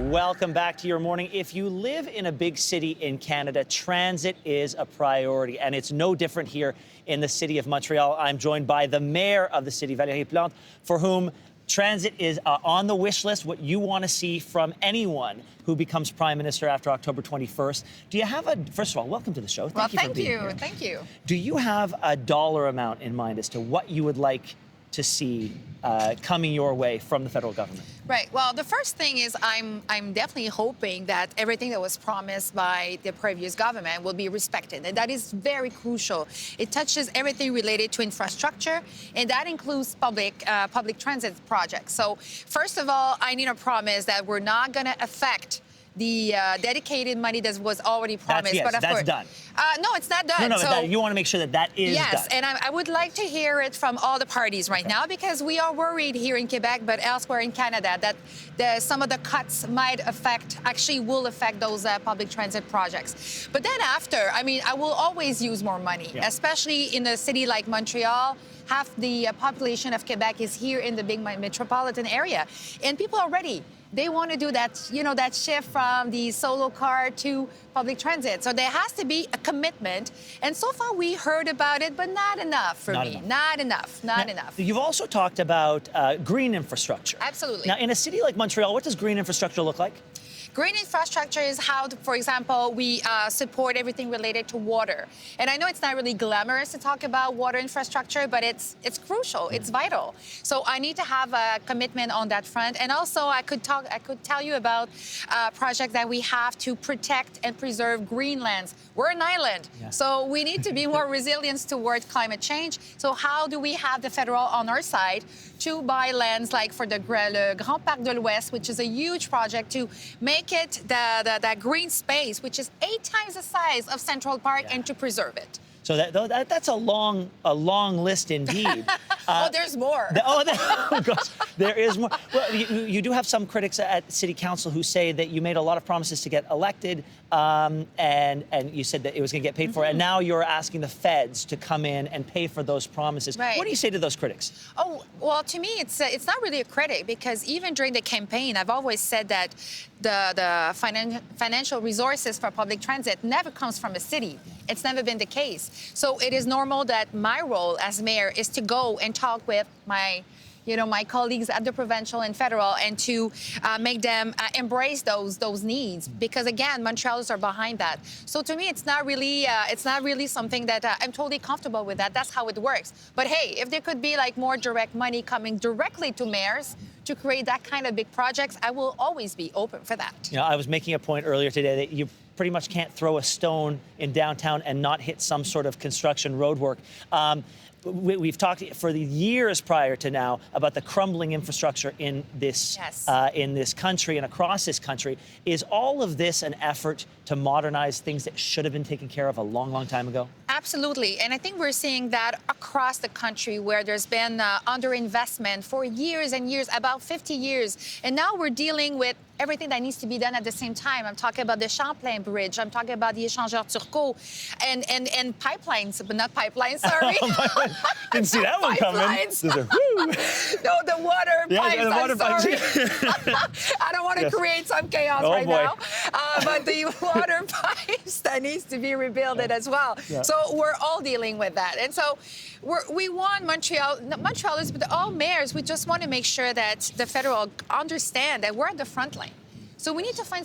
Welcome back to your morning. If you live in a big city in Canada, transit is a priority, and it's no different here in the city of Montreal. I'm joined by the mayor of the city, Valerie Plante, for whom transit is on the wish list, what you want to see from anyone who becomes prime minister after October 21st. Do you have First of all, welcome to the show. Thank you. Thank you. Do you have a dollar amount in mind as to what you would like to see coming your way from the federal government? Right. Well, the first thing is I'm definitely hoping that everything that was promised by the previous government will be respected. And that is very crucial. It touches everything related to infrastructure, and that includes public transit projects. So first of all, I need a promise that we're not going to affect the dedicated money that was already promised. That's done. No, it's not done. No, you want to make sure that that is done. Yes, and I would like to hear it from all the parties right now, because we are worried here in Quebec, but elsewhere in Canada, that some of the cuts will affect those public transit projects. But then after, I will always use more money, especially in a city like Montreal. Half the population of Quebec is here in the big metropolitan area, and people are ready. They want to do that, that shift from the solo car to public transit. So there has to be a commitment. And so far we heard about it, but not enough for me. Not enough. You've also talked about green infrastructure. Absolutely. Now, in a city like Montreal, what does green infrastructure look like? Green infrastructure is how, for example, we support everything related to water. And I know it's not really glamorous to talk about water infrastructure, but it's crucial. It's vital. So I need to have a commitment on that front. And also, I could tell you about projects that we have to protect and preserve greenlands. We're an island, so we need to be more resilient towards climate change. So how do we have the federal on our side to buy lands like for the Grand Parc de l'Ouest, which is a huge project to make it that green space, which is 8 times the size of Central Park, and to preserve it. So that's a long list indeed. There's more. Gosh, there is more. Well, you do have some critics at City Council who say that you made a lot of promises to get elected, and you said that it was going to get paid for, and now you're asking the feds to come in and pay for those promises. Right. What do you say to those critics? Oh, well, to me, it's not really a critic, because even during the campaign, I've always said that the financial resources for public transit never comes from a city. It's never been the case. So it is normal that my role as mayor is to go and talk with my colleagues at the provincial and federal, and to make them embrace those needs, because again, Montrealers are behind that. So to me, it's not really something that I'm totally comfortable with. That's how it works. But hey, if there could be like more direct money coming directly to mayors to create that kind of big projects, I will always be open for that. I was making a point earlier today that you pretty much can't throw a stone in downtown and not hit some sort of construction roadwork. We've talked for the years prior to now about the crumbling infrastructure in this country and across this country. Is all of this an effort to modernize things that should have been taken care of a long, long time ago? Absolutely. And I think we're seeing that across the country, where there's been underinvestment for years and years, about 50 years. And now we're dealing with everything that needs to be done at the same time. I'm talking about the Champlain Bridge. I'm talking about the Échangeur Turcot and pipelines, but not pipelines, sorry. Didn't see that one coming. No, the water pipes. The water pipes. I don't want to create some chaos now. But the water pipes, that needs to be rebuilt as well. Yeah. So we're all dealing with that. And so we want Montrealers, but all mayors, we just want to make sure that the federal understand that we're at the front line. So we need to find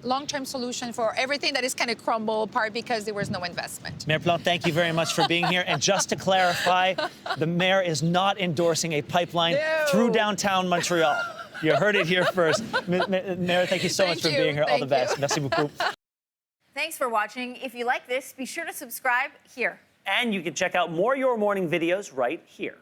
long-term solution for everything that is kind of crumbled apart because there was no investment. Mayor Plante, thank you very much for being here. And just to clarify, the mayor is not endorsing a pipeline through downtown Montreal. You heard it here first. Mayor, thank you so much for being here. All the best. Merci beaucoup. Thanks for watching. If you like this, be sure to subscribe here. And you can check out more Your Morning videos right here.